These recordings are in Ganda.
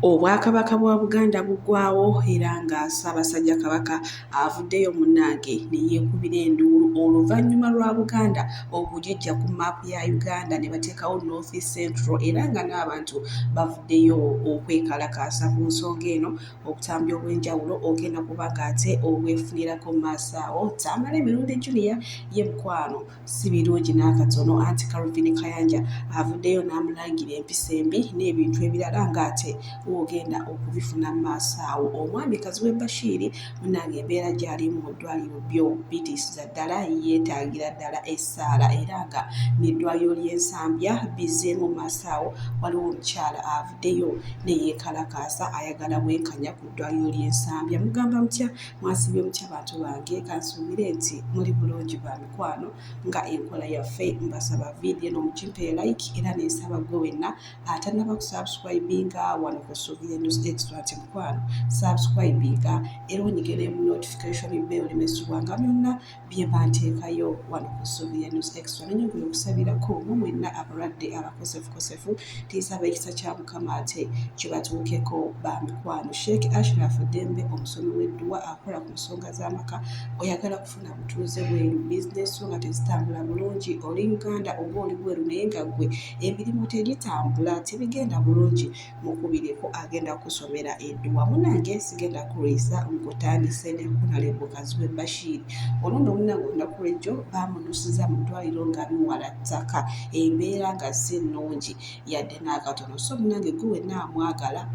Obwakabaka bwa Buganda buggwaawo era nga Ssaabasajja Kabaka avuddeyo munnange ne yeekubira enduulu oluvannyuma lwa Buganda okugijja ku maapu ya Uganda ne bateekawo North Central era nga n'abantu bavuddeyo okwekalakaasa ku nsonga eno okutambi obw'enjawulo ogenda kuba ng'ate obwefunirako maaso awo. Tamale Emirundi Junior ye mukwano si birungi n'akatono anti Calvin Kayanja avuddeyo n'amulangira empisa embi n'ebintu ebirala ng'ate ogenda okubifuna maaso awo. Omwamikazi w'e Bashir munnange embeera gy'alimu mu ddwaliro byo bitiisiza ddala, yeetaagira ddala essaala era nga n'eddwaliro ly'Ensambya bizzeemu maaso awo. Waliwo omukyala avuddeyo ne yeekalakaasa ayagala bwenkanya ku ddwaliro ly'Ensambya. Mugamba mutya? Mwasibye mutya bantu bange? Kansuubire nti muli bulungi ba mikwano nga enkola yaffe. Mbasaba vidiyo eno mugimpe like era n'ensaba gwe wenna atannaba kusubscribinga wano ku Sylvia News Extra nti mukwano subscribinga era onyigire mu notification bell limesubwanga byonna bye banteekayo wano ku Sylvia News Extra. Nenyongera okusabirako mu mwenna abalwadde abakosefukosefu tisaba ekisa kya Mukama ate kibatuukeko ba mikwano. Sheikh Ashraf Dembe omusomi w'edduwa akola ku nsonga z'amaka oyagala kufuna butuuze bweru bizinesi nga tezitambula bulungi oli Uganda oba oli bweru naye nga ggwe emirimu tegitambula tebigenda bulungi mukubireko agenda kusomera edduwa. Munnange sigenda kulwisa nkutandise ne Honorable Kazi Bashir oluno munnange olunaku lw'ejjo baamudusiza mu ddwaliro nga biwala ttaka embeera nga si nnungi yadde n'akatono. So munnange gwe wenna amwagala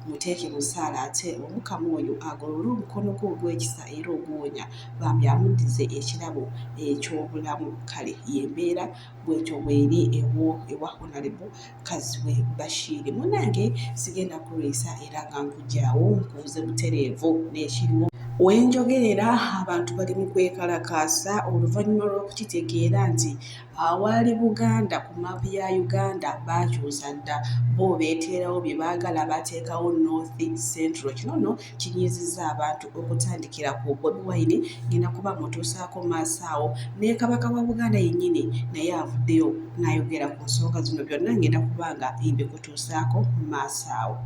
muteeke musaala ate omukamu oyo agolole omukono gwe ogw'ekisa era oguwonya bambi amuddize ekirabo eky'obulamu. Kale y'embeera bwetyo bweri ewa Honorable Kazi Bashir. Munnange sigenda kulwisa era nga nkujjaawo nkuuze butereevu n'ekiriwo wenjogerera abantu bali mu kwekalakaasa oluvannyuma lw'okukitegeera nti awali Buganda ku maapu ya Uganda baakyusa dda bo beeteerawo bye baagala bateekawo North Central. Kino nno kinyiizizza abantu okutandikira ku Bobi Wine ngenda kuba mutuusaako maaso awo ne Kabaka wa Buganda yennyini naye avuddeyo n'ayogera ku nsonga zino byonna ngenda kuba nga mbikutuusaako maaso awo.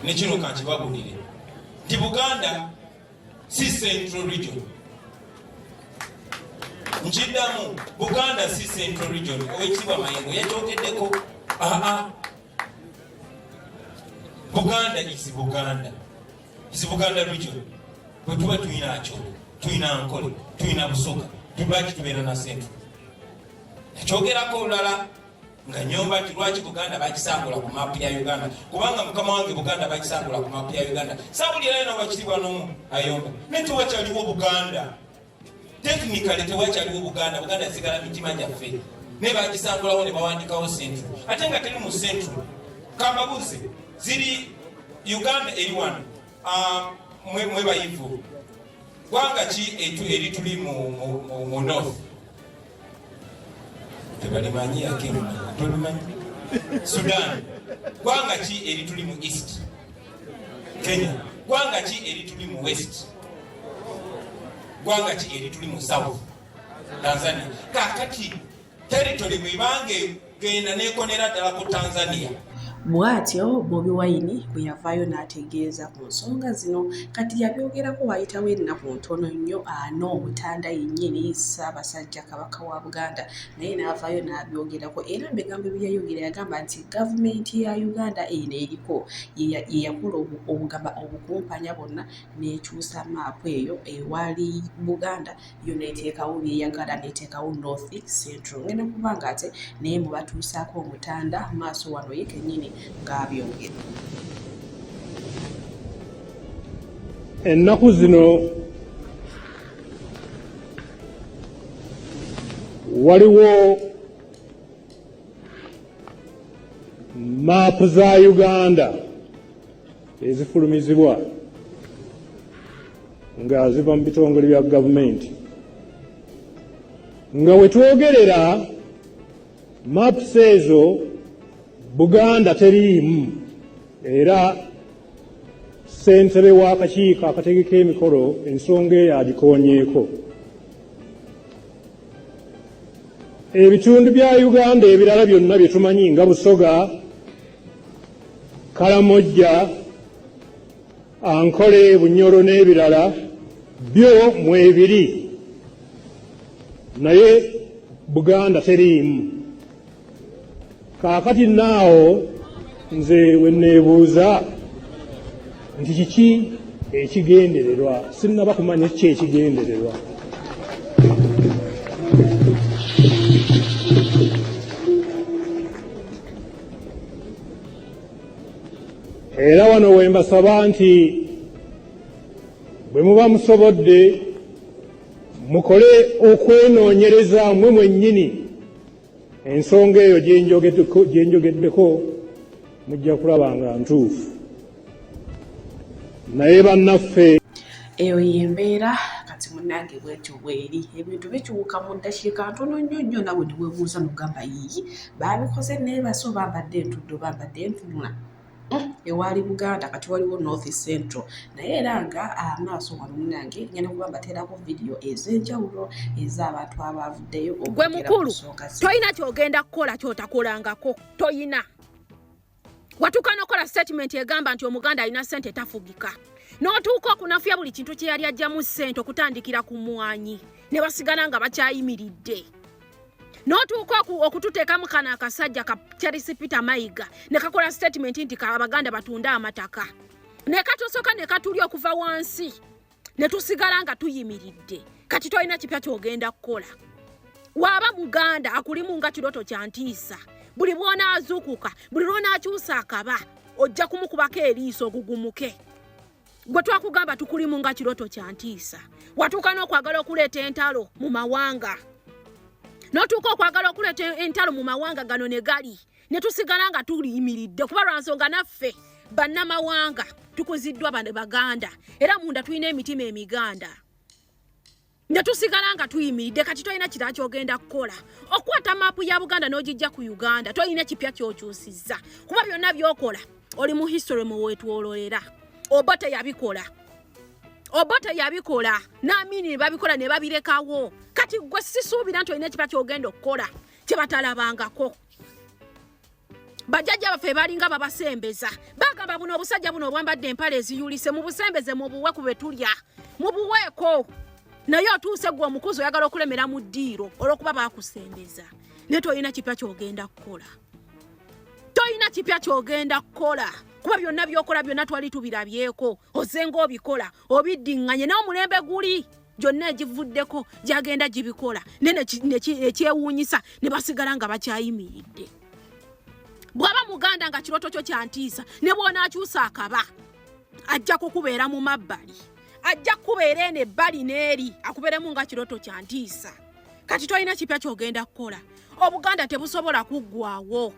Ne kino kankibabulire nti Buganda si Central Region. Nkiddamu Buganda si Central Region. Oweekitiibwa Mayengo yakyogeddeko. Buganda is Buganda. Is Buganda region. Bwe tuba tulina Acholi, tulina Ankole, tulina Busoga, tubaki tubeera na Central. Nakyogerako olulala nga nyomba nti lwaki Buganda bakisangula ku maapu ya Uganda kubanga mukama wange Buganda bakisangula ku maapu ya Uganda sabulira eno bakitibwa n'omu ayomba ne tewakyaliwo Buganda technically tewakyaliwo Buganda. Buganda sigala mitima gyaffe ne bakisangulawo ne bawandikawo Central ate nga teri mu Central. Kambabuze ziri Uganda eri wano mwe bayivu gwanga ki eri tuli mu North tebalimanyi yakimu tolimanyi Sudan gwanga ki eri tuli mu East Kenya gwanga ki eri tuli mu West gwanga ki eri tuli mu South Tanzania. Kakati territory mwibange genda nekonera ddala ku Tanzania. Bw'atyo Bobi Wine bwe yavaayo n'ategeeza ku nsonga zino kati yabyogerako waayitawo ennaku ntono nnyo n'omutanda yennyini Ssaabasajja Kabaka wa Buganda naye n'avaayo n'abyogerako era ebigambo bye yayogera yagamba nti gavumenti ya Uganda eno eriko ye yakola obukumpanya bwonna n'ekyusa maapu eyo ewali Buganda yo n'eteekawo byeyagala n'eteekawo North Central. Ngenda kuba nga ate naye mubatuusaako omutanda maaso wano ye kennyini ng'abyogera. Ennaku zino waliwo maapu za Uganda ezifulumizibwa nga ziva mu bitongole bya gavumenti nga wetwogerera maapu ezo Buganda teriimu era ssentebe w'akakiiko akategeka emikolo ensonga eyo agikoonyeeko. Ebitundu bya Uganda ebirala byonna bye tumanyi nga Busoga, Kalamojja, Ankole, Bunyoro n'ebirala byo mwebiri naye Buganda teriimu. Kaakati naawo nze wenneebuuza nti kiki ekigendererwa, sinnaba kumanya kiki ekigendererwa. Era wano we mbasaba nti bwe muba musobodde mukole okwenoonyereza mmwe mwennyini ensonga eyo gyenjogeddeko mujja kulaba nga ntuufu. Naye bannaffe eyo yembeera kati munnange bwetyo bweri ebintu bikyuka mu ddakiika ntono nnyo nawe ne weebuuza n'ogamba yiyi baabikoze naye baso bambadde entuddo bambadde entunula. Ewaali Buganda kati waliwo North Central naye era nga amaaso wano munnange ngenda kuba mbateerako vidiyo ez'enjawulo ez'abantu abaavuddeyo. Gwe mukulu toyina kyogenda kukola kyotakolangako, toyina. Watuuka n'okola statement egamba nti Omuganda alina ssente tafugika, n'otuuka okunafuya buli kintu kye yali aggyamu ssente okutandikira ku mwanyi ne basigala nga bakyayimiridde. N'otuuka okututeekamu kana akasajja ka Charles Peter Mayiga ne kakola statement nti Abaganda batunda amataka, ne katusooka ne katulya okuva wansi ne tusigala nga tuyimiridde. Kati tolina kipya kyogenda kukola. Waaba Muganda akulimu nga kiroto kya ntiisa, buli bw'onaazuukuka buli lw'onaakyusa akaba ojja kumukubako eriiso ogugumuke. Gwe twakugamba tukulimu nga kiroto kya ntiisa. Watuuka n'okwagala okuleeta entalo mu mawanga, n'otuuka okwagala okuleeta entalo mu mawanga gano ne gali ne tusigala nga tuliyimiridde kuba lwa nsonga naffe bannamawanga tukuziddwa bano Baganda era munda tulina emitima emiganda ne tusigala nga tuyimiridde. Kati tolina kirala kyogenda kukola. Okwata maapu ya Buganda n'ogijja ku Uganda tolina kipya ky'okyusizza kuba byonna by'okola oli mu history mu weetwololera. Obote yabikola n'amini ne babikola ne babirekawo. Kati gwe sisuubira nti olina ekipya ky'ogenda okukola kye batalabangako. Bajjajja baffe balinga babasembeza bagamba buno obusajja buno obwambadde empale eziyulise mu busembeze mu buwe ku betulya mu buweeko, naye otuuse gwe omukuzi oyagala okulemera mu ddiiro olw'okuba baakusembeza. Naye tolina kipya ky'ogenda kukola, tolina kipya ky'ogenda kukola kuba byonna by'okola byonna twali tubirabyeko. Ozenga obikola obiddiŋŋanye n'omulembe guli gyonna egivuddeko gyagenda gibikola ekyewuunyisa ne basigala nga bakyayimiridde. Bw'aba Muganda nga kiroto kyo kya ntiisa ne bw'onaakyusa akaba ajja kukubeera mu mabbali, ajja kukubeera eno ebbali n'eri akubeeremu nga kiroto kya ntiisa. Kati tolina kipya ky'ogenda kukola. Obuganda tebusobola kuggwaawo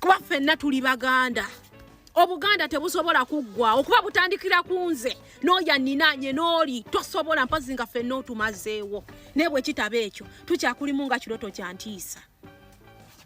kuba ffenna tuli Baganda. Obuganda tebusobola kuggwaawo kuba butandikira ku nze n'oyaninaanye n'oli tosobola mpazi nga ffenna otumazeewo. Naye bwe kitaba ekyo tukyakulimu nga kiroto kya ntiisa.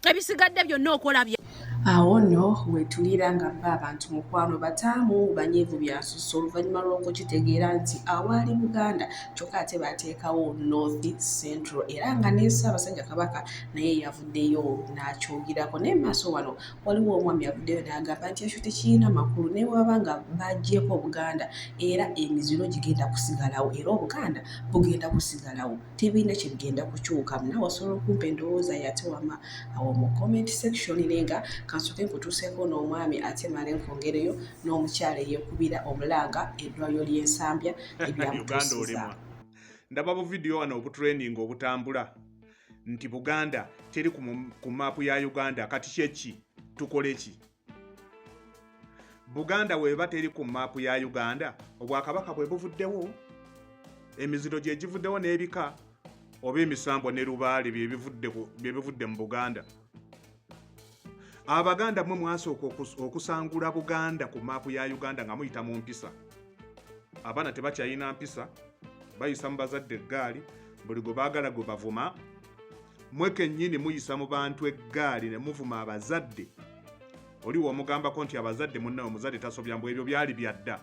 Ebisigadde byonna okola bya awo nno wetulira nga bba abantu mukwano bataamu banyeevu byasusse oluvannyuma lw'okukitegeera nti awaali Buganda kyokka ate bateekawo North Central era nga ne Ssaabasajja Kabaka naye yavuddeyo n'akyogirako. Naye maaso wano waliwo omwami yavuddeyo n'agamba nti ekyo tekirina makulu ne bw'aba nga bagyeko Buganda era emiziro gigenda kusigalawo era Obuganda bugenda kusigalawo, tebirina kye bigenda kukyuka. Nawe osobola okumpa endowooza yate wama awo mu comment section nenga kansoke nkutuuseeko n'omwami ate male nkwongereyo n'omukyala eyeekubira omulanga eddwaliro ly'Ensambya ebyamutuusiza. Ndaba bu video wano obutraining obutambula nti Buganda teri ku maapu ya Uganda. Kati kyeki tukole ki? Buganda weba teri ku maapu ya Uganda, Obwakabaka bwe buvuddewo, emiziro gye givuddewo n'ebika oba emisambo ne lubaale bye bivudde mu Buganda. Abaganda mwe mwasooka okusangula Buganda ku maapu ya Uganda nga muyita mu mpisa. Abaana tebakyayina mpisa, bayisa mu bazadde eggaali, buli gwe baagala gwe bavuma. Mwe kennyini muyisa mu bantu eggaali ne muvuma abazadde. Oli w'omugambako nti abazadde munnawe omuzadde tasobya mbu ebyo byali byadda.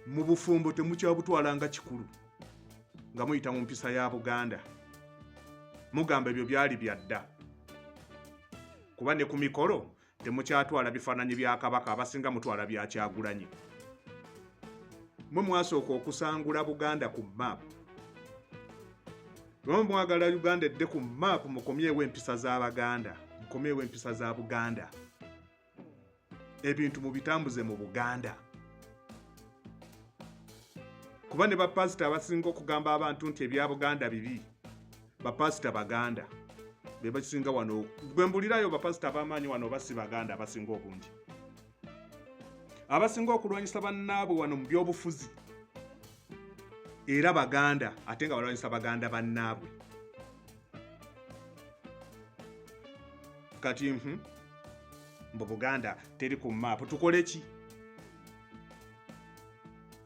Mu bufumbo temukyabutwalanga kikulu nga muyita mu mpisa ya Buganda. Mugamba ebyo byali byadda. Kuba ne ku mikolo temukyatwala bifaananyi bya Kabaka, abasinga mutwala bya Kyagulanyi. Mwe mwasooka okusangula Buganda ku map. Bwe mwagala Uganda edde ku map, mukomyewo empisa z'Abaganda, mukomyewo empisa za Buganda. Ebintu mubitambuze mu Buganda. Kuba ne bapasita abasinga okugamba abantu nti ebya Buganda bibi, bapasita Baganda be basinga wano. Bwe mbulirayo bapasita ab'amaanyi wano basi Baganda abasinga obungi, abasinga okulwanyisa bannaabwe wano mu byobufuzi era Baganda, ate nga balwanyisa Baganda bannaabwe. Kati mbu Buganda teri ku maapu, tukole ki?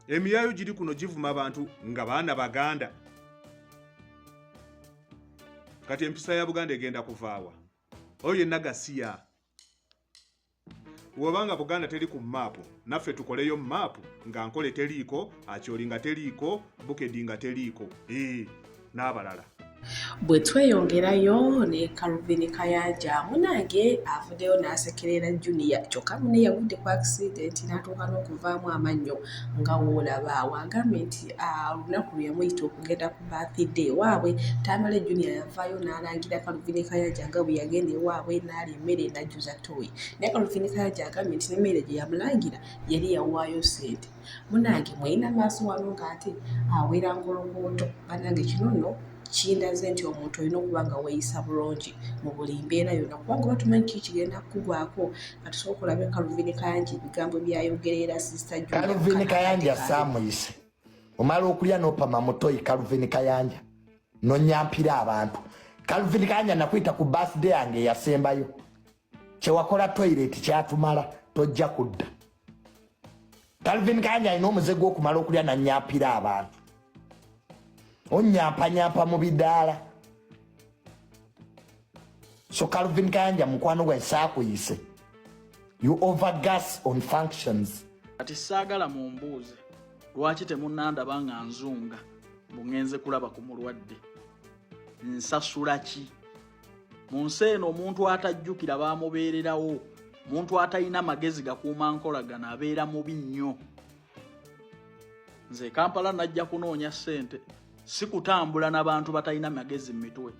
Emiyaayo giri kuno givuma abantu nga baana Baganda. Kati empisa ya Buganda egenda kuvaawa? Oyo yenna gasiya. Wabanga Buganda teri ku maapu, naffe tukoleyo maapu nga Nkole teriiko, Akyoli nga teriiko, Bukedi nga teriiko, n'abalala. Bwe tweyongerayo ne Calvin Kayanja, munange avuddeyo n'asekerera Junior, kyokka munne yagudde ku accident n'atuuka n'okuvaamu amannyo nga woolaba. Wagambye nti olunaku lwe yamuyita okugenda ku birthday waabwe, Tamale Junior yavaayo n'alangira Calvin Kayanja nga bwe yagenda ewaabwe n'alya emmere n'ajjuza toyi. Naye Calvin Kayanja agambye nti n'emmere gye yamulangira yali yawaayo ssente. Munange mweyina maaso wano ng'ate awera ngologooto. Bannange kino nno kindaze nti omuntu olina okuba nga weeyisa bulungi mu buli mbeera yonna, kubanga batumanyi kiki kigenda kukugwako. Katusooka olabe Calvin Kayanja ebigambo byayogerera Sister Julia. Calvin Kayanja saamuyise omala okulya n'opama mutoyi. Calvin Kayanja nonyampira abantu. Calvin Kayanja nakwita ku birthday yange eyasembayo, kyewakola toilet kyatumala tojja kudda. Calvin Kayanja alina omuze gw'okumala okulya nanyampira abantu. Onyampanyampa mu bidaala. So Calvin Kayanja mukwano gwe saakuyise. You overgas on functions. Kati saagala mu mbuuze lwaki temunnandaba nga nzunga bungenze kulaba ku mulwadde. Nsasula ki? Mu nsi eno omuntu atajjukira baamubeererawo, omuntu atalina magezi gakuuma nkolagana abeera mubi nnyo. Nze Kampala najja kunoonya ssente, si kutambula n'abantu batalina magezi mu mitwe.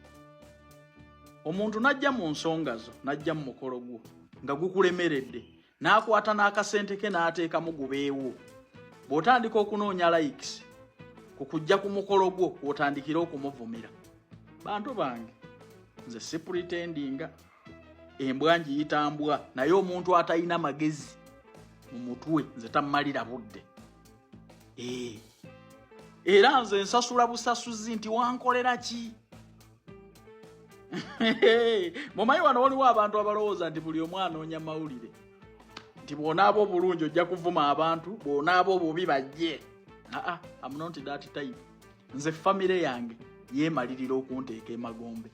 Omuntu najja mu nsonga zo, najja mu mukolo gwo nga gukulemeredde, n'akwata n'akasente ke n'ateekamu gubeewo. Bw'otandika okunoonya likes ku kujja ku mukolo gwo, otandikira okumuvumira. Bantu bange, nze si pretendinga, embwa ngiyita mbwa, naye omuntu atalina magezi mu mutwe nze tammalira budde. Era nze nsasula busasuzi nti wankolera ki? Mumanyi wano waliwo abantu abalowooza nti buli omu anoonya mawulire, nti bw'onaaba obulungi ojja kuvuma abantu, bw'onaaba obubi bajje. I'm not that type. Nze famire yange yeemalirira okunteeka emagombe.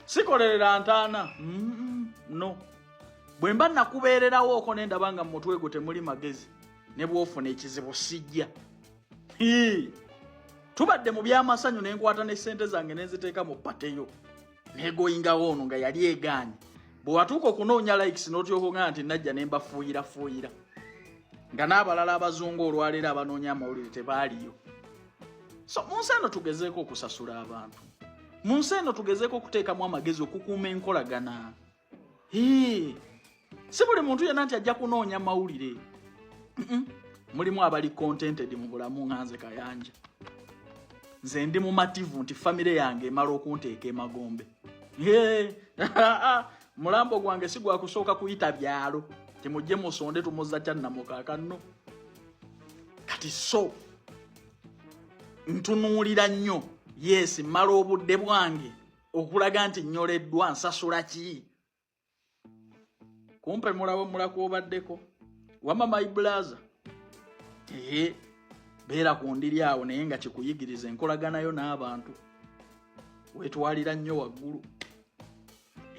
Sikolerera ntaana. No. Bwe mba nakubeererawo oko ne ndaba nga mu mutwe gwo temuli magezi, ne bw'ofuna ekizibu sijja. Tubadde mu by'amasanyu ne nkwata n'essente zange ne nziteeka mu pateyo, neegoyingawo ono nga yali egaanye. Bwe watuuka okunoonya likes n'otyoka nti najja ne mbafuuyira, nga n'abalala abazungu olwaleero abanoonya amawulire tebaaliyo. So mu nsi eno tugezeeko okusasula abantu, mu nsi eno tugezeeko okuteekamu amagezi okukuuma enkolagana. Si buli muntu yenna nti ajja kunoonya mawulire. Mulimu abali contented mu bulamu nga nze Kayanja. Nze ndi mumativu nti famire yange emala okunteeka emagombe. Mulambo gwange si gwa kusooka kuyita byalo, temujje musonde tumuzza kyannamukaaka nno. Kati so ntunuulira nnyo, yes, mmala obudde bwange okulaga nti nnyoleddwa, nsasula ki? Kumpe mulabo mulako obaddeko wama my brother. Beera ku ndiri awo naye nga kikuyigiriza enkolaganayo n'abantu. Wetwalira nnyo waggulu,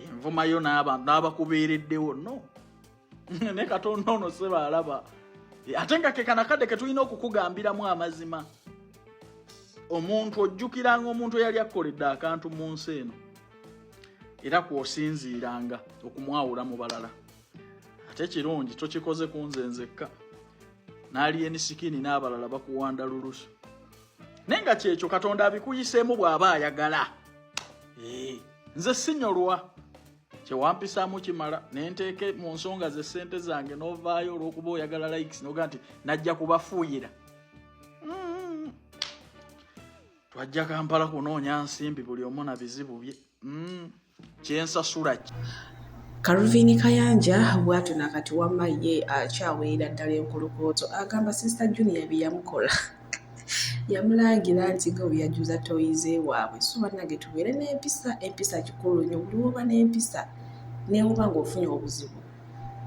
envumayo n'abantu n'abakubeereddewo. No. Ne Katonda ono seba alaba. Ate nga ke kanakadde ke tulina okukugambiramu amazima. Omuntu ojjukiranga omuntu eyali akkoledde akantu mu nsi eno, era kw'osinziiranga okumwawula mu balala. ate kirungi tokikoze kunzenzekka n'ali enisikini n'abalala bakuwanda lulusu naye nga kyekyo Katonda abikuyiseemu bw'aba ayagala nze sinyolwa kyewampisaamu kimala ne nteeke mu nsonga ze ssente zange n'ovaayo olw'okuba oyagala likes noga nti najja kubafuuyira twajja Kampala kunoonya nsimbi buli omu na bizibu bye kyensasula Calvin Kayanja bw'atyo nakati wamma ye akyaweera ddala enkolokooto agamba Sister Junior bye yamukola yamulangira nti nga yajuza toyize waabwe so bannange tubeere n'empisa kikulu nnyo buli woba n'empisa newoba ng'ofunye obuzibu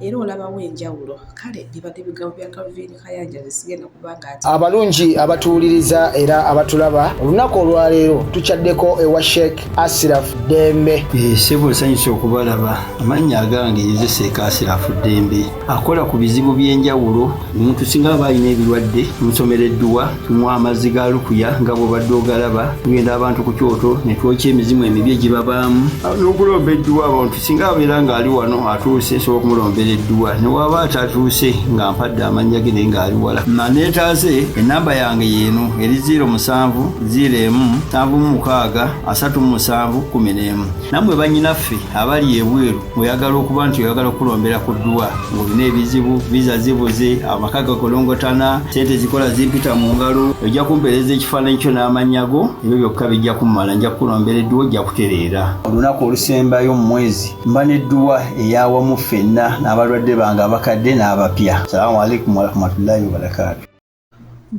era olabawo enjawulo kale bibadde bigabo bya Calvin Kayanja bisigenda kubanga ati abalungi abatuwuliriza era abatulaba olunaku olwaleero tukyaddeko ewa Sheikh Ashraf Dembe sebo sanyusa okubalaba amannya agange Seeka Ashraf Dembe akola ku bizibu by'enjawulo omuntu singa aba alina ebirwadde tumusomereddwa tumuwa amazzi ga lukuya nga bw'obadde ogalaba tugenda abantu ku kyoto ne twokya emizimu emibi egibabaamu n'okulomba edduwa abantu singa abeera ng'ali wano atuuse sobola okumulomba edduwa ne waba atatuuse nga mpadde amannya ge naye ng'ali wala maneetaase ennamba yange yeeno eri 0707763711 nammwe bannyinaffe abali ebweru oyagala okuba nti oyagala okulombera ku dduwa ng'olina ebizibu viza zibuze amaka gakolongotana sente zikola zimpita mu ngalo ojja kumpeereza ekifaananyi kyo n'amannya go ebyo byokka bijja kummala nja kukulombera edduwa ojja kutereera olunaku olusembayo mu mwezi mba n'edduwa eyawamu ffenna n'abalwadde bange abakadde n'abapya. Salaamu alaikum warahmatullahi wabarakatuh.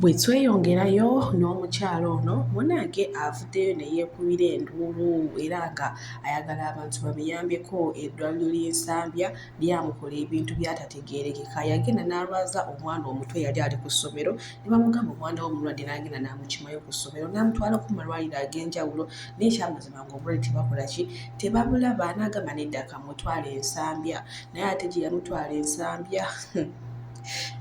bwe tweyongerayo n'omukyalo ono munange avuddeyo ne yeekubira enduulu era nga ayagala abantu bamuyambeko eddwaliro ly'ensambya lyamukola ebintu byatategeerekeka yagenda n'alwaza omwana omutwe yali ali ku ssomero ne bamugamba omwana w'omulwadde n'agenda n'amukimayo ku ssomero n'amutwala ku malwaliro ag'enjawulo naye ekyamazima ng'omulwadde tebakola ki tebamulaba n'agamba nedda akamutwala ensambya naye ate gye yamutwala ensambya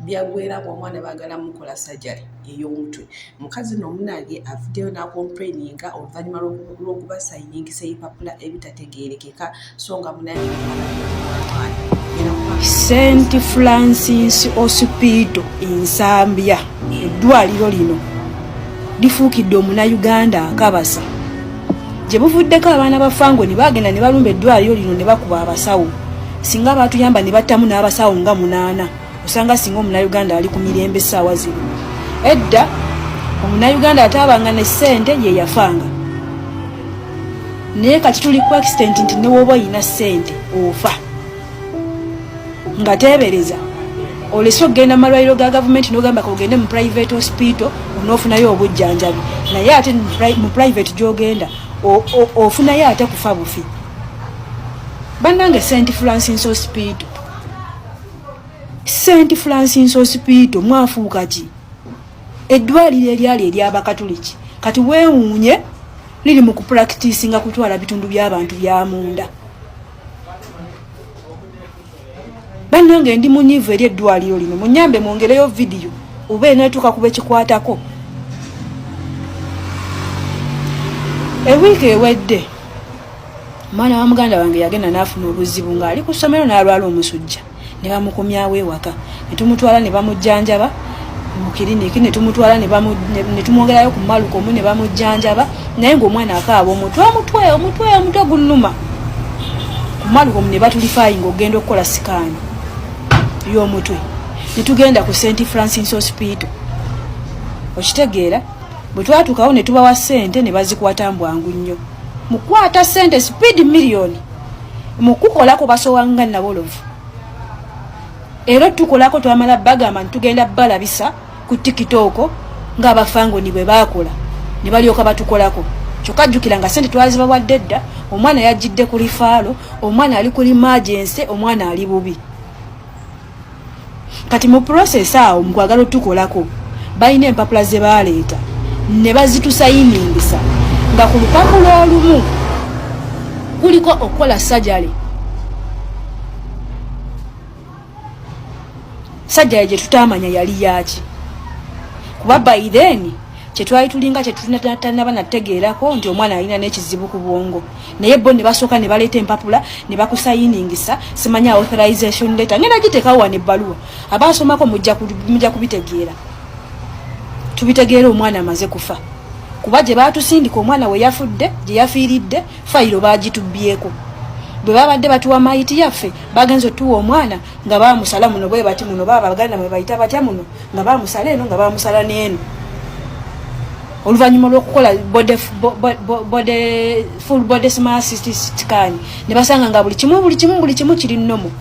byagweramu omwana baagala mukola sajjali ey'omutwe mukazi n'omunange avuddeyo n'akomplaininga oluvannyuma lw'okuba sayiningisa ebipapula ebitategeerekeka so nga munange St. Francis Hospital Ensambya eddwaliro lino lifuukidde omunnayuganda akabasa gye buvuddeko abaana ba Fangoni baagenda ne balumba eddwaliro lino ne bakuba abasawo singa baatuyamba ne battamu n'abasawo nga 8 osanga singa omunnayuganda ali ku mirembe essaawa zino edda omunnayuganda ataabanga ne ssente ye yafanga naye kati tuli ku accident nti ne woba oyina ssente ofa nga teebereza olese okgenda mu malwaliro ga gavumenti n'ogamba kogende mu private hospital onoofunayo obujjanjabi naye ate mu private gy'ogenda ofunayo ate kufa bufi bannange St. Francis Hospital St. Francis Hospital mwafuuka ki eddwaliro eryali ery'abakatuliki kati weewuunye liri mu kupracticinga kutwala bitundu by'abantu bya munda bannange ndi munyiivu eri eddwaliro lino munyambe mwongereyo vidiyo oba eneetuuka kuba ekikwatako ewiiki ewedde mwana wa muganda wange yagenda n'afuna obuzibu ng'ali ku ssomero n'alwala omusujja ne bamukomyawo ewaka ne tumutwala ne bamujjanjaba mu kiriniki ne tumutwala ne tumwongerayo ku malukomu ne bamujjanjaba naye ng'omwana akaaba omutwe gunnuma ku malukomu ne batulifaayi ng'ogenda okukola sikaani y'omutwe ne tugenda ku St. Francis Hospital okitegeera bwe twatuukawo ne tubawa ssente ne bazikwata mbwangu nnyo mukwata ssente speed million mukukolako basowanga nabolovu era tukolako twamala bagamba ntugenda balabisa ku TikTok ng'Abafangoni bwe baakola ne balyoka batukolako kyokka jjukira nga ssente twazibawadde dda omwana yajjidde ku lifaalo omwana ali ku emergency omwana ali bubi kati mu process awo mukwagala otukolako balina empapula ze baaleeta ne bazitusayiningisa nga ku lupapula olumu kuliko okukola sajjale sajjale gye tutaamanya yali yaki kuba by then kyetwali tulinga kyetunatanaba nategeerako nti omwana alina n'ekizibu ku bwongo naye bo ne basooka ne baleeta empapula ne bakusayiningisa simanya authorization letter ngenda giteekawo wano ebbaluwa abaasomako mujja kubitegeera tubitegeera omwana amaze kufa kuba gye baatusindika omwana we yafudde gye yafiiridde fayiro baagitubyeko bwe babadde batuwa mayiti yaffe bagenze otuwa omwana nga baamusala muno bwe bati muno baba baganda mwe bayita batya muno nga baamusala eno nga baamusala n'eno oluvannyuma lw'okukola full body smart scan ne basanga nga buli kimu kiri nnomo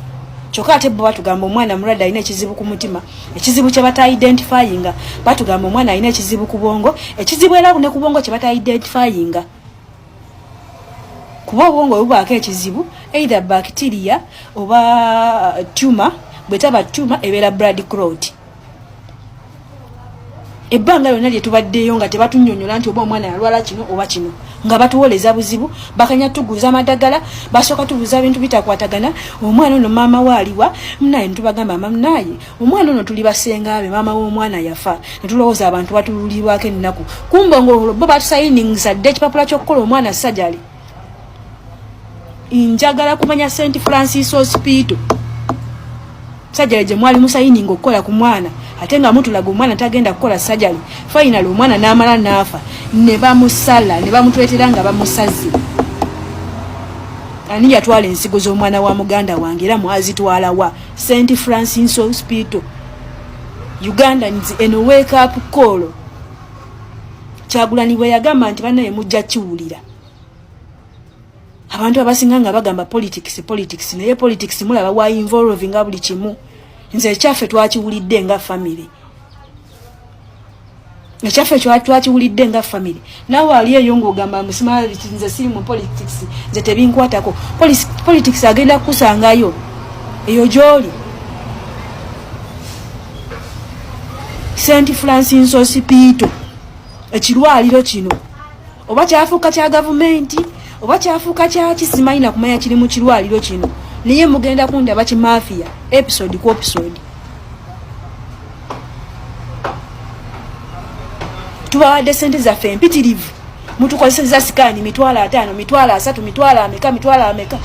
kyokka ate bo batugamba omwana mulwadde alina ekizibu ku mutima ekizibu kye bata identifyinga batugamba omwana alina ekizibu ku bwongo ekizibu era ne ku bwongo kye bata identifyinga kuba obwongo bubaako ekizibu either bacteria oba tumor bwetaba tumor ebeera blood clot ebbanga lyonna lye tubaddeyo nga tebatunyonyola nti oba omwana yalwala kino oba kino nga batuwoleza buzibu bakanya tuguza amadagala basooka tubuuza bintu bitakwatagana omwana ono maama waaliwa munaye netubagamba mamunaye omwana ono tuli basengabe maama w'omwana yafa netulowooza abantu batululirwako ennaku kumba ngo bo batusayiningisa dde ekipapula ky'okukola omwana sajali njagala kumanya St. Francis Hospital sajali gye mwali musayininga okukola ku mwana ate nga mutulaga omwana tagenda kukola sajali final omwana n'amala n'afa ne bamusala ne bamutwetera nga bamusazi ani yatwala ensigo z'omwana wa muganda wange era mwazitwala wa St. Francis Hospital Uganda nzi eno wake up call Kyagulanyi bwe yagamba nti bannaye mujja kiwulira abantu abasinga nga bagamba politics naye politics mulaba wa involving nga buli kimu nze ekyaffe twakiwulidde nga family ekyaffe twakiwulidde nga family nawe ali eyo ng'ogamba musimali nze siri mu politics nze tebinkwatako politics agenda kukusangayo eyo gy'oli St. Francis Hospital ekirwaliro kino oba kyafuuka kya gavumenti oba kyafuuka kya kisimanyi na kumanya kiri mu kirwaliro kino niye mugenda kundaba kimafia episode ku episode tubawadde sente zaffe empitirivu mutukozeseza sikani mitwala 5 mitwala 3 mitwala ameka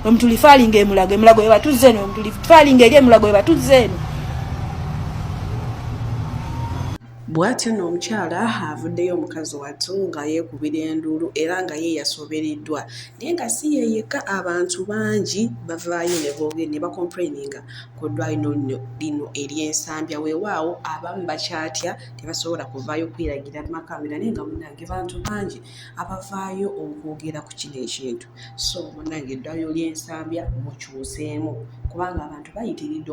omutulifaalinga emulago ebatuzze eno omutulifaalinga eri emulago ebatuzze eno bw'atyo n'omukyala avuddeyo omukazi wattu nga yeekubira enduulu era nga ye yasobereddwa naye nga si ye yekka abantu bangi bavaayo ne bacomplaininga ku ddwaliro lino ery'ensambya weewaawo abamu bakyatya tebasobola kuvaayo kweragira makamera naye nga munnange bantu bangi abavaayo okwogera ku kino ekintu so munnange eddwaliro ly'ensambya mukyuseemu kubanga abantu bayitiridde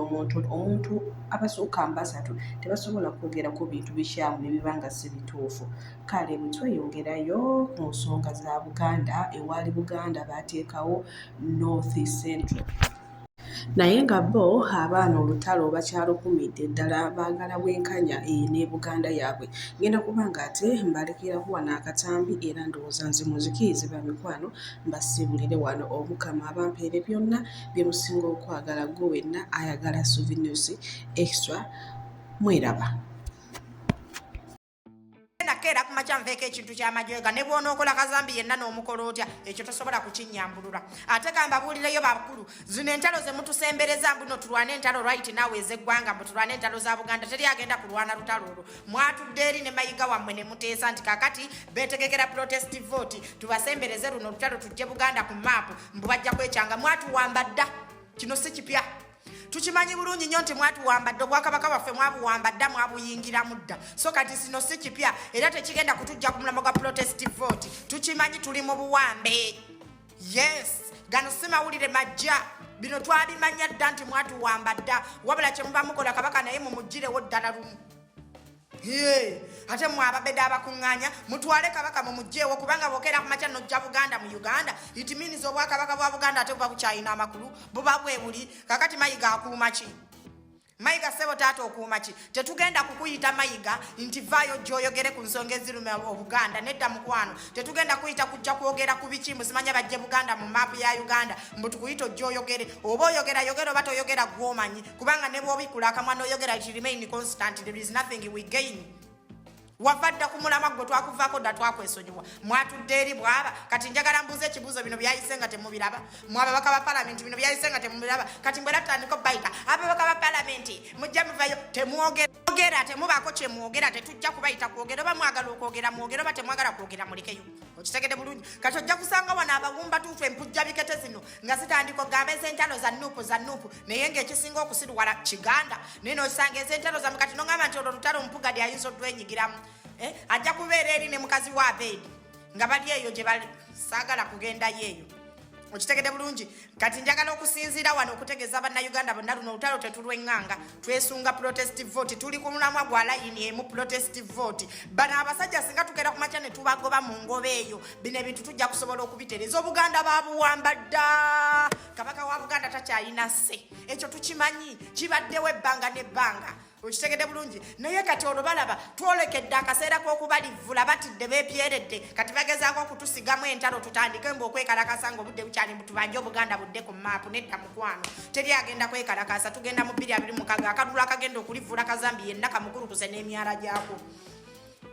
omuntu abasooka mbasatu tebasobola kwogera ku bintu bikyamu ne bibanga si bituufu kale bwe tweyongerayo mu nsonga za Buganda ewaali Buganda baateekawo North Central naye nga bo abaana olutalo bakyalukumidde ddala baagala bwenkanya ne Buganda yaabwe ngenda kubanga ate mbalekeraku wano akatambi era ndowooza nze muzikirize ba mikwano mbasibulire wano omukama abampeere byonna bye musinga okwagala gwe wenna ayagala souvenirs extra mweraba nakera kumacha nveeko ekintu ky'amajwega ne bw'onookola kazambi yenna n'omukola otya ekyo tosobola kukinyambulula ate gamba buulireyo bakulu zino entalo ze mutusembereza mbuno tulwane entalo right nawe ez'eggwanga mbu tulwane entalo za Buganda teri agenda kulwana lutalo olwo mwatudde eri ne mayiga wammwe ne muteesa nti kakati beetegekera protest vote tubasembereze luno olutalo tujje Buganda ku maapu mbu bajja kwekyanga mwatuwamba dda kino si kipya tukimanyi bulungi nnyo nti mwatuwambadde obwakabaka bwaffe mwabuwambadda mwabuyingiramu dda so kati sino si kipya era tekigenda kutujja ku mulambo gwa protest vote tukimanyi tuli mu buwambe yes gano si mawulire majja bino twabimanya dda nti mwatuwambadda wabula kye muba mukola kabaka naye mumugirewo ddala lumu ate mwababedde abakuŋŋaanya mutwale kabaka mumugjeewo kubanga bokeera ku makya nojja Buganda mu Uganda it means obwakabaka bwa Buganda ate buba bukyalina amakulu buba bwe buli kakati mayiga akuuma ki mayiga sebo taata okuuma ki tetugenda kukuyita mayiga nti vaayo gy'oyogere ku nsonga eziruma Obuganda nedda mukwano tetugenda kuyita kujja kwogera ku biki musimanya bajje Buganda mu maapu ya Uganda mbu tukuyita gy'oyogere oba oyogera oba toyogera gw'omanyi kubanga ne bw'obikula akamwa n'oyogera it remain constant there is nothing we gain wavadda ku mulama gwe twakuvaako dda twakwesonyiwa mwatudde eri bwaba kati njagala mbuuza ekibuuzo bino byayise nga temubiraba mwababaka ba palamenti bino byayise nga temubiraba kati mbwera tutandika bayita ababaka ba palamenti mujja muvayo temwogera temubaako kyemwogera tetujja kubayita kwogera oba mwagala okwogera mwogera oba temwagala kwogera mulikeyo okitegedde bulungi kati ojja kusanga wano abawumba tuufu empujja bikete zino nga zitandika ogamba ez'entalo za nuupu naye ng'ekisinga okusiruwala kiganda naye n'osanga ez'entalo zamu kati nongamba nti olwo lutalo omupugadi ayinza odwenyigiramu ajja kubeera eri ne mukazi wa Abedi nga bali eyo gye bali saagala kugendayo eyo okitegedde bulungi kati njagala okusinziira wano okutegeeza bannayuganda bonna luno olutalo tetulwenganga twesunga protest vote tuli ku mulamwa gwa layini emu protest vote bano abasajja singa tugenda ku makya ne tubagoba mu ngoba eyo bino ebintu tujja kusobola okubitereza obuganda babuwamba dda kabaka wa buganda takyalina sse ekyo tukimanyi kibaddewo ebbanga n'ebbanga okitegedde bulungi naye kati olwo balaba twolekedde akaseera k'okubalivvula batidde beepyeredde kati bagezaako okutusigamu entalo tutandike ng'okwekalakasa ng'obudde bukyali tubanje obuganda budde ku maapu nedda mukwano teri agenda kwekalakasa tugenda mu 2026 akalulu akagenda okulivvula kazambi yenna kamukulukuse n'emyala gyako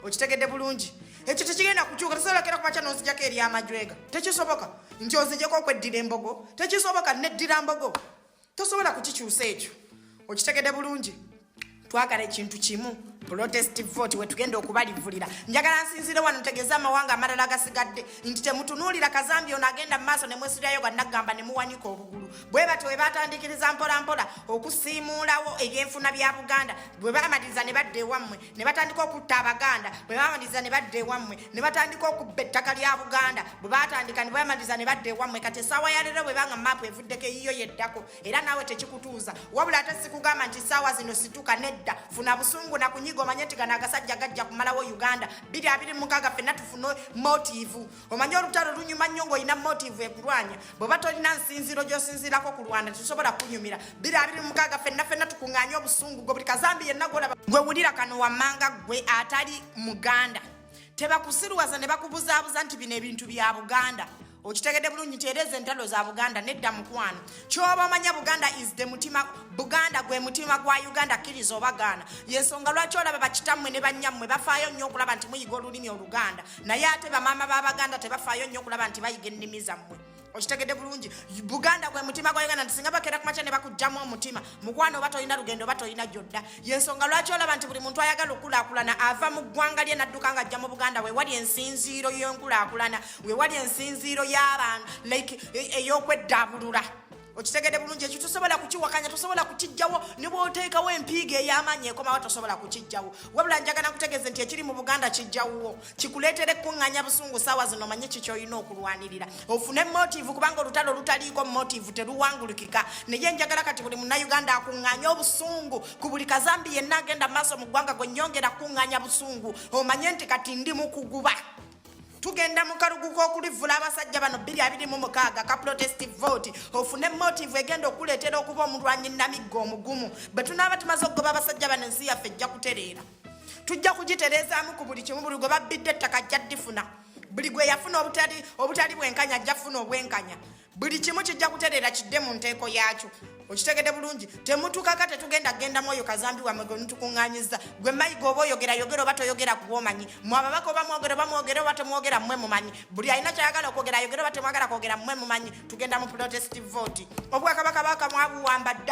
okitegedde bulungi ekyo tekigenda kukyuka tosolokera ku makya n'ozijjako eri amajwega tekisoboka nti ozijjeko okweddira embogo tekisoboka neddira mbogo tosobola kukikyusa ekyo okitegedde bulungi twagala ekintu kimu protest vote we tugenda okubalivulira njagala nsinzire wano ntegeeza amawanga amalala agasigadde nti temutunuulira kazambi ono agenda mu maaso ne mwesiryayo gannagamba ne muwanika obugulu bwe batyo we batandikiriza mpolampola okusiimuulawo ebyenfuna bya buganda bwe bamaliriza ne badda ewammwe ne batandika okutta abaganda bwe bamaliriza ne badda ewammwe ne batandika okubba ettaka lya buganda bwe batandika ne bamaliriza ne badda ewammwe kati essaawa ya leero bwe banga maapu evuddeko eyiyo yeddako era naawe tekikutuuza wabula ate sikugamba nti essaawa zino situka nedda funa busungu na kunyiga omanye nti gano agasajja gajja kumalawo Uganda 2026 ffenna tufune motive omanye olutalo lunyuma nnyo ng'olina motive ekulwanya bw'oba tolina nsinziro gy'osinziirako kulwana tusobola kunyumira 2026 ffenna tukuŋŋaanye obusungu gwe buli kazambi yenna gwolaba gwe wulira kano wammanga gwe atali muganda tebakusiruwaza ne bakubuzaabuza nti bino ebintu bya Buganda okitegedde bulungi nti ereza entalo za Buganda nedda mukwano kyoba omanya Buganda is the mutima Buganda gwe mutima gwa Uganda kkiriza obagaana yensonga lwaki olaba bakitammwe ne bannyammwe bafaayo nnyo okulaba nti muyiga olulimi Oluganda naye ate bamaama b'Abaganda tebafaayo nnyo okulaba nti bayiga ennimi zammwe okitegedde bulungi Buganda gwe mutima gwa Uganda nti singa bakera ku makya ne bakugjamu omutima mukwano oba tolina lugendo oba tolina gyodda yensonga lwaki olaba nti buli muntu ayagala okulaakulana ava mu ggwanga lye n'adduka ng'ajja mu Buganda we wali ensinziiro y'enkulaakulana we wali ensinziiro y'abantu like ey'okweddabulula okitegedde bulungi ekyo tosobola kukiwakanya tosobola kukijjawo ne bw'oteekawo empiiga ey'amaanyi ekomawo tosobola kukijjawo wabula njagala nkutegeeze nti ekiri mu Buganda kijjawuwo kikuleetera ekkuŋŋaanya busungu saawa zino omanye kikyolina okulwanirira ofune motive kubanga olutalo lutaliiko motive teruwangulukika naye njagala kati buli munnayuganda akuŋŋaanya obusungu ku buli kazambi yenna agenda mu maaso mu ggwanga gwe nnyongera kuŋŋaanya busungu omanye nti kati ndi mukuguba tugenda mu kalugu k'okulivvula abasajja bano 2026 ka protest vote ofune motive egenda okuleetera okuba omulwanyi namiggo omugumu bwe tunaaba tumaze okugoba abasajja bano ensi yaffe ejja kutereera tujja kugitereezaamu ku buli kimu buli gwe babbidde ettaka ajja ddifuna buli gwe yafuna obutali bwenkanya ajja kufuna obwenkanya buli kimu kijja kutereera kidde mu nteeko yaakyo okitegedde bulungi temutukaka tetugenda gendamu oyo kazambi wammwe gwe nitukuŋŋaanyiza gwe mayiga oba oyogera yogera oba toyogera kuba omanyi mwe ababaka oba mwogera oba temwogera mmwe mumanyi buli alina kyayagala okwogera yogera oba temwagala kwogera mmwe mumanyi tugenda mu protest vote obwakabaka baka mwabuwamba dda